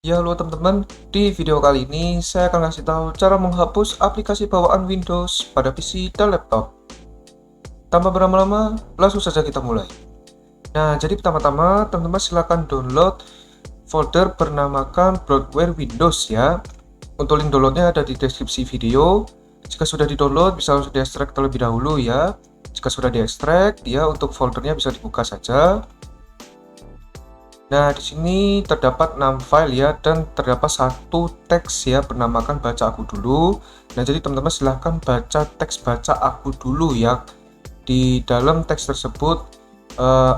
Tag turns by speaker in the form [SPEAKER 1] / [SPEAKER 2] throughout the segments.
[SPEAKER 1] Ya, halo teman-teman. Di video kali ini saya akan kasih tahu cara menghapus aplikasi bawaan Windows pada PC dan laptop. Tanpa berlama-lama, langsung saja kita mulai. Nah, jadi pertama-tama teman-teman silahkan download folder bernamakan bloatware Windows ya. Untuk link downloadnya ada di deskripsi video. Jika sudah di-download, bisa langsung diekstrak terlebih dahulu ya. Jika sudah diekstrak, ya untuk foldernya bisa dibuka saja. Nah, di sini terdapat 6 file ya, dan terdapat satu teks ya bernamakan baca aku dulu. Nah, jadi teman-teman silahkan baca teks baca aku dulu ya. Di dalam teks tersebut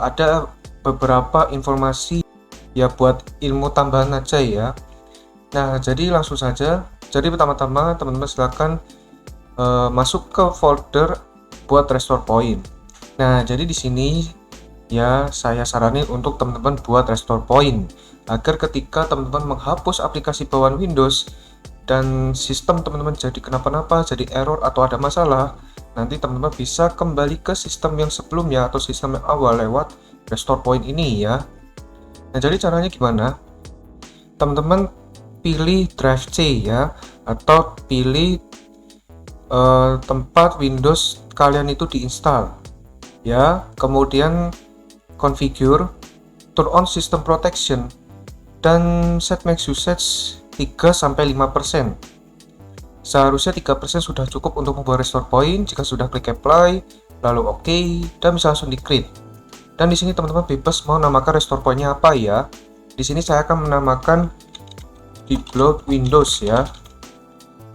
[SPEAKER 1] ada beberapa informasi ya buat ilmu tambahan aja ya. Nah, jadi langsung saja. Jadi pertama-tama teman-teman silahkan masuk ke folder buat restore point. Nah, jadi di sini ya saya saranin untuk teman-teman buat restore point agar ketika teman-teman menghapus aplikasi bawaan Windows dan sistem teman-teman jadi kenapa-napa, jadi error atau ada masalah, nanti teman-teman bisa kembali ke sistem yang sebelumnya atau sistem yang awal lewat restore point ini ya. Nah, jadi caranya gimana? Teman-teman pilih drive C ya, atau pilih tempat Windows kalian itu diinstal ya, kemudian configure, turn on system protection, dan set max usage 3-5%. Seharusnya 3% sudah cukup untuk membuat restore point. Jika sudah klik apply, lalu OK, dan bisa langsung di create. Dan di sini teman-teman bebas mau namakan restore pointnya apa ya. Di sini saya akan menamakan debloat Windows ya.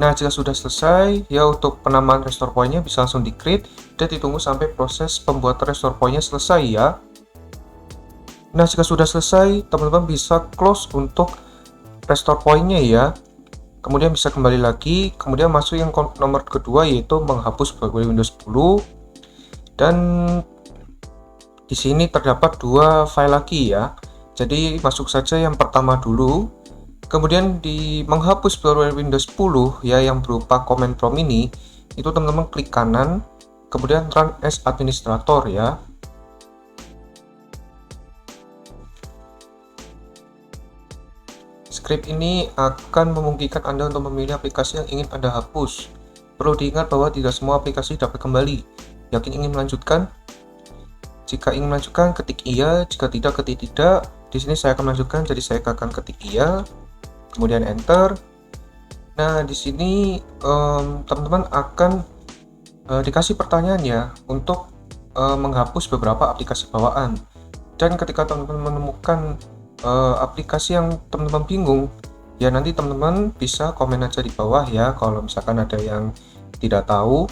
[SPEAKER 1] Nah, jika sudah selesai ya, untuk penamaan restore pointnya bisa langsung di create dan ditunggu sampai proses pembuatan restore pointnya selesai ya. Nah, jika sudah selesai, teman-teman bisa close untuk restore pointnya ya. Kemudian bisa kembali lagi, kemudian masuk yang nomor kedua yaitu menghapus bloatware Windows 10. Dan di sini terdapat dua file lagi ya. Jadi masuk saja yang pertama dulu. Kemudian di menghapus bloatware Windows 10 ya, yang berupa command prompt ini, itu teman-teman klik kanan, kemudian run as administrator ya. Script ini akan memungkinkan Anda untuk memilih aplikasi yang ingin Anda hapus. Perlu diingat bahwa tidak semua aplikasi dapat kembali. Yakin ingin melanjutkan? Jika ingin melanjutkan, ketik iya. Jika tidak, ketik tidak. Di sini saya akan melanjutkan, jadi saya akan ketik iya. Kemudian enter. Nah, di sini teman-teman akan dikasih pertanyaannya untuk menghapus beberapa aplikasi bawaan. Dan ketika teman-teman menemukan aplikasi yang teman-teman bingung, ya nanti teman-teman bisa komen aja di bawah ya kalau misalkan ada yang tidak tahu.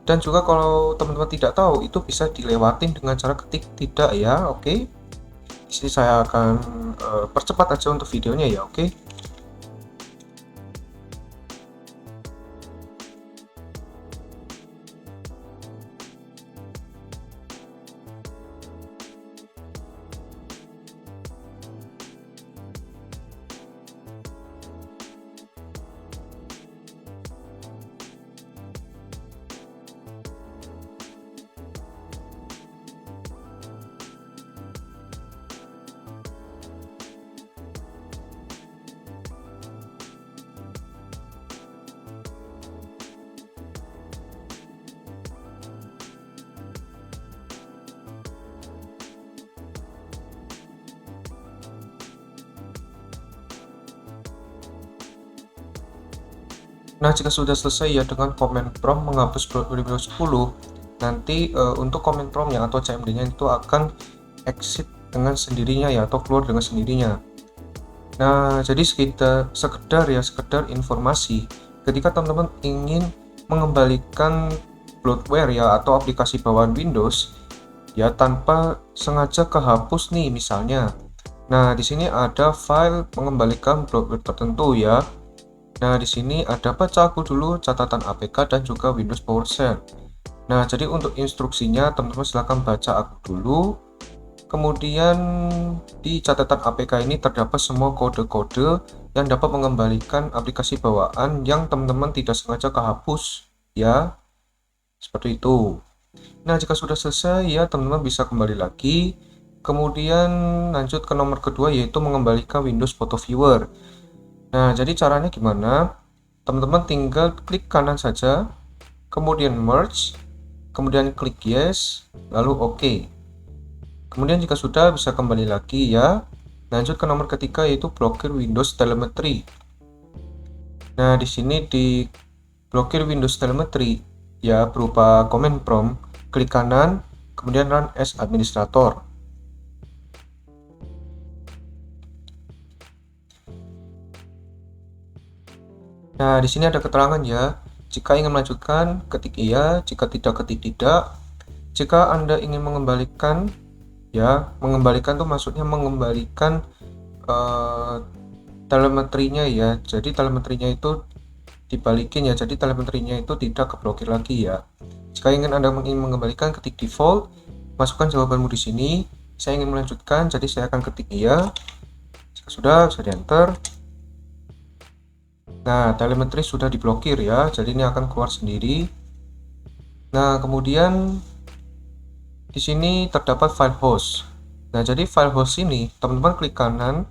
[SPEAKER 1] Dan juga kalau teman-teman tidak tahu, itu bisa dilewatin dengan cara ketik tidak ya. Oke. Di sini saya akan percepat aja untuk videonya ya. Oke. Nah, jika sudah selesai ya dengan command prompt menghapus bloatware Windows 10, nanti untuk command promptnya atau CMD-nya itu akan exit dengan sendirinya ya, atau keluar dengan sendirinya. Nah, jadi sekedar informasi, ketika teman-teman ingin mengembalikan bloatware ya atau aplikasi bawaan Windows ya tanpa sengaja kehapus nih misalnya. Nah, di sini ada file mengembalikan bloatware tertentu ya. Nah, di sini ada baca aku dulu, catatan APK, dan juga Windows PowerShell. Nah, jadi untuk instruksinya teman-teman silahkan baca aku dulu. Kemudian di catatan APK ini terdapat semua kode-kode yang dapat mengembalikan aplikasi bawaan yang teman-teman tidak sengaja kehapus ya. Seperti itu. Nah, jika sudah selesai ya, teman-teman bisa kembali lagi. Kemudian lanjut ke nomor kedua yaitu mengembalikan Windows Photo Viewer. Nah, jadi caranya gimana? Teman-teman tinggal klik kanan saja, kemudian merge, kemudian klik yes, lalu OK. Kemudian jika sudah, bisa kembali lagi ya. Lanjut ke nomor ketiga, yaitu blokir Windows Telemetry. Nah, di sini di blokir Windows Telemetry ya berupa command prompt, klik kanan, kemudian run as administrator. Nah, di sini ada keterangan ya. Jika ingin melanjutkan, ketik iya, jika tidak, ketik tidak. Jika Anda ingin mengembalikan, ya, mengembalikan tuh maksudnya mengembalikan telemetrinya ya. Jadi telemetrinya itu dibalikin ya. Jadi telemetrinya itu tidak keblokir lagi ya. Jika ingin Anda ingin mengembalikan, ketik default, masukkan jawabanmu di sini. Saya ingin melanjutkan, jadi saya akan ketik iya. Jika sudah, bisa di enter. Nah, telemetri sudah diblokir ya, jadi ini akan keluar sendiri. Nah, kemudian di sini terdapat file host. Nah, jadi file host ini teman-teman klik kanan,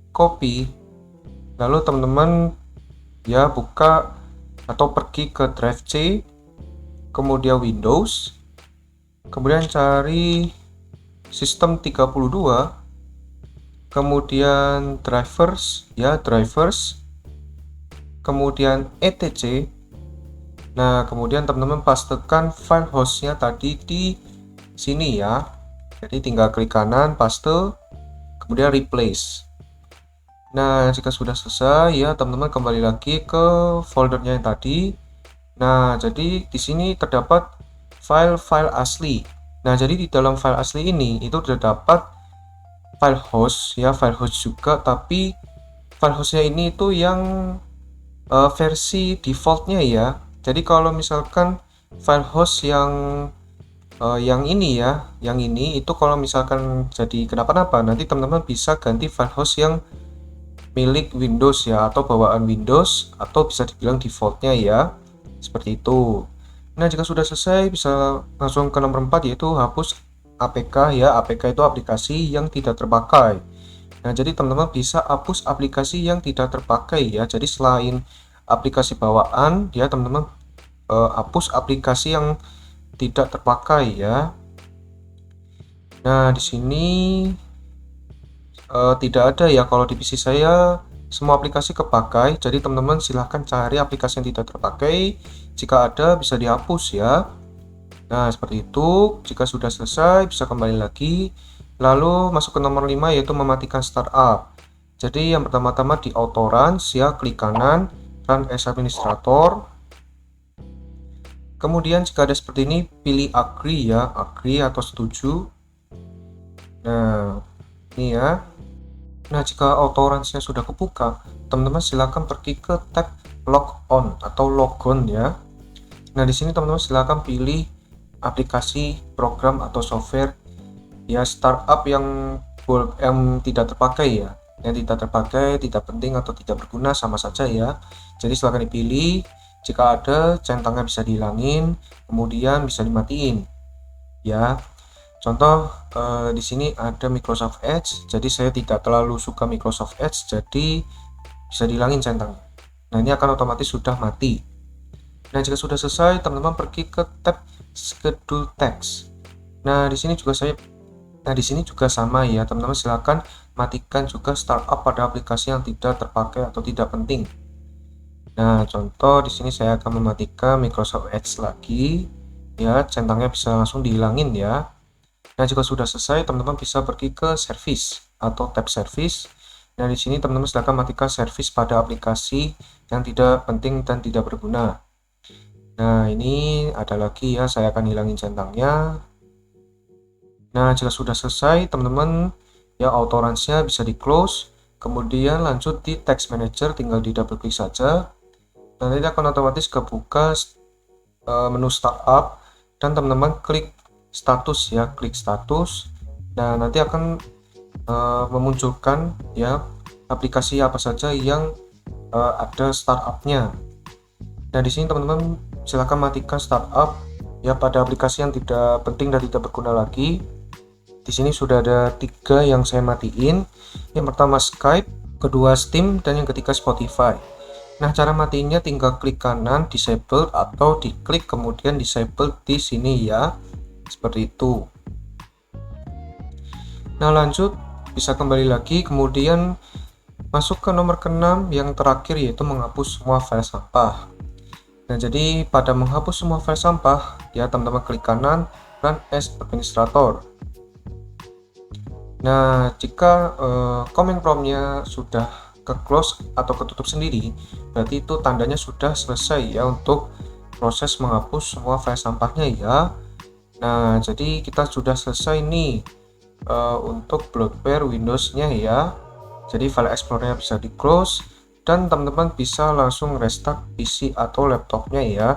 [SPEAKER 1] copy, lalu teman-teman ya buka atau pergi ke drive C, kemudian Windows, kemudian cari sistem 32, kemudian drivers ya, drivers, kemudian etc. Nah, kemudian teman-teman pastekan file hostnya tadi di sini ya. Jadi tinggal klik kanan, paste, kemudian replace. Nah, jika sudah selesai ya, teman-teman kembali lagi ke foldernya yang tadi. Nah, jadi di sini terdapat file-file asli. Nah, jadi di dalam file asli ini itu terdapat file host ya, file host juga, tapi file hostnya ini itu yang versi defaultnya ya. Jadi kalau misalkan file host yang ini ya, yang ini itu kalau misalkan jadi kenapa-napa, nanti teman-teman bisa ganti file host yang milik Windows ya, atau bawaan Windows, atau bisa dibilang defaultnya ya, seperti itu. Nah, jika sudah selesai, bisa langsung ke nomor 4, yaitu hapus APK ya. APK itu aplikasi yang tidak terpakai. Nah, jadi teman-teman bisa hapus aplikasi yang tidak terpakai ya. Jadi selain aplikasi bawaan, ya teman-teman hapus aplikasi yang tidak terpakai ya. Nah, di sini tidak ada ya, kalau di PC saya semua aplikasi kepakai. Jadi teman-teman silahkan cari aplikasi yang tidak terpakai. Jika ada, bisa dihapus ya. Nah, seperti itu. Jika sudah selesai, bisa kembali lagi. Lalu masuk ke nomor 5, yaitu mematikan startup. Jadi yang pertama-tama di auto runs ya, klik kanan, run as administrator. Kemudian jika ada seperti ini, pilih agree ya, agree atau setuju. Nah, ini ya. Nah, jika auto runs-nya sudah kebuka, teman-teman silakan pergi ke tab log on atau logon ya. Nah, di sini teman-teman silakan pilih aplikasi, program atau software ya startup yang tidak terpakai ya. Yang tidak terpakai, tidak penting atau tidak berguna sama saja ya. Jadi silakan dipilih. Jika ada, centangnya bisa dihilangin, kemudian bisa dimatiin ya. Contoh di sini ada Microsoft Edge, jadi saya tidak terlalu suka Microsoft Edge, jadi bisa dihilangin centangnya. Nah, ini akan otomatis sudah mati. Nah, jika sudah selesai, teman-teman pergi ke tab Schedule Text. Nah, di sini juga sama ya, teman-teman silakan matikan juga startup pada aplikasi yang tidak terpakai atau tidak penting. Nah, contoh di sini saya akan mematikan Microsoft Edge lagi ya, centangnya bisa langsung dihilangin ya. Nah, jika sudah selesai, teman-teman bisa pergi ke service atau tab service. Nah, di sini teman-teman silakan matikan service pada aplikasi yang tidak penting dan tidak berguna. Nah, ini ada lagi ya, saya akan hilangin centangnya. Nah, jika sudah selesai, teman-teman ya auto runs-nya bisa di close. Kemudian lanjut di text manager, tinggal di double klik saja. Nanti akan otomatis kebuka menu startup, dan teman-teman klik status ya, klik status. Nah, nanti akan memunculkan ya aplikasi apa saja yang ada startupnya. Nah, di sini teman-teman silakan matikan startup ya pada aplikasi yang tidak penting dan tidak berguna lagi. Di sini sudah ada 3 yang saya matiin. Yang pertama Skype, kedua Steam, dan yang ketiga Spotify. Nah, cara matinya tinggal klik kanan disable atau diklik kemudian disable di sini ya. Seperti itu. Nah, lanjut bisa kembali lagi kemudian masuk ke nomor ke-6 yang terakhir, yaitu menghapus semua file sampah. Nah, jadi pada menghapus semua file sampah ya, teman-teman klik kanan Run as Administrator. Nah, jika comment prompt-nya sudah ke close atau ketutup sendiri, berarti itu tandanya sudah selesai ya untuk proses menghapus semua file sampahnya ya. Nah, jadi kita sudah selesai nih untuk bloatware Windows-nya ya. Jadi file explorer-nya bisa di close dan teman-teman bisa langsung restart PC atau laptopnya ya,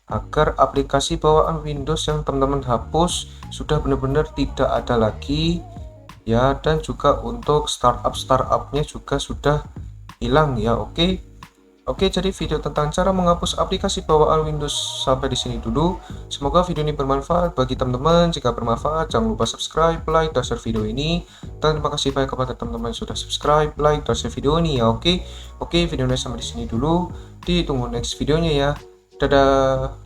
[SPEAKER 1] agar aplikasi bawaan Windows yang teman-teman hapus sudah benar-benar tidak ada lagi ya, dan juga untuk startupnya juga sudah hilang ya. Oke, jadi video tentang cara menghapus aplikasi bawaan Windows sampai di sini dulu. Semoga video ini bermanfaat bagi teman-teman. Jika bermanfaat, jangan lupa subscribe, like, dan share video ini. Dan terima kasih banyak kepada teman-teman yang sudah subscribe, like, dan share video ini ya. Oke, videonya sampai di sini dulu. Ditunggu next videonya ya. Dadah.